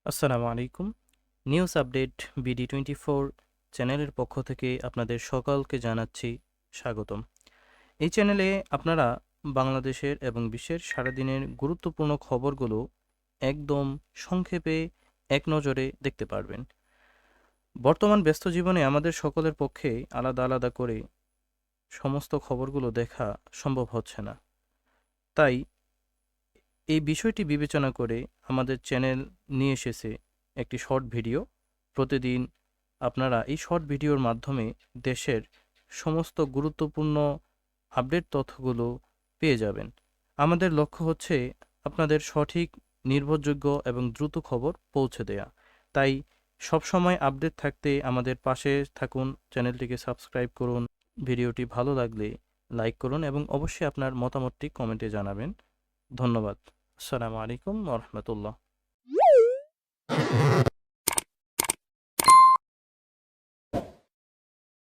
আসসালামু আলাইকুম। News update BD24 চ্যানেলের পক্ষ থেকে আপনাদের সকলকে জানাচ্ছি স্বাগতম। এই চ্যানেলে আপনারা বাংলাদেশের এবং বিশ্বের সারাদিনের গুরুত্বপূর্ণ খবরগুলো একদম সংক্ষেপে এক নজরে দেখতে পারবেন। বর্তমান ব্যস্ত জীবনে আমাদের সকলের পক্ষে আলাদা আলাদা করে সমস্ত খবরগুলো দেখা সম্ভব হচ্ছে না। তাই এই বিষয়টি বিবেচনা করে আমাদের চ্যানেল নিয়ে এসেছে একটি শর্ট ভিডিও। প্রতিদিন আপনারা এই শর্ট ভিডিওর মাধ্যমে দেশের সমস্ত গুরুত্বপূর্ণ আপডেট তথ্যগুলো পেয়ে যাবেন। আমাদের লক্ষ্য হচ্ছে আপনাদের সঠিক, নির্ভরযোগ্য এবং দ্রুত খবর পৌঁছে দেয়া। তাই সবসময় আপডেট থাকতে আমাদের পাশে থাকুন, চ্যানেলটিকে সাবস্ক্রাইব করুন। ভিডিওটি ভালো লাগলে লাইক করুন এবং অবশ্যই আপনার মতামতটি কমেন্টে জানাবেন। ধন্যবাদ। আসসালামু আলাইকুম ওয়া রাহমাতুল্লাহ।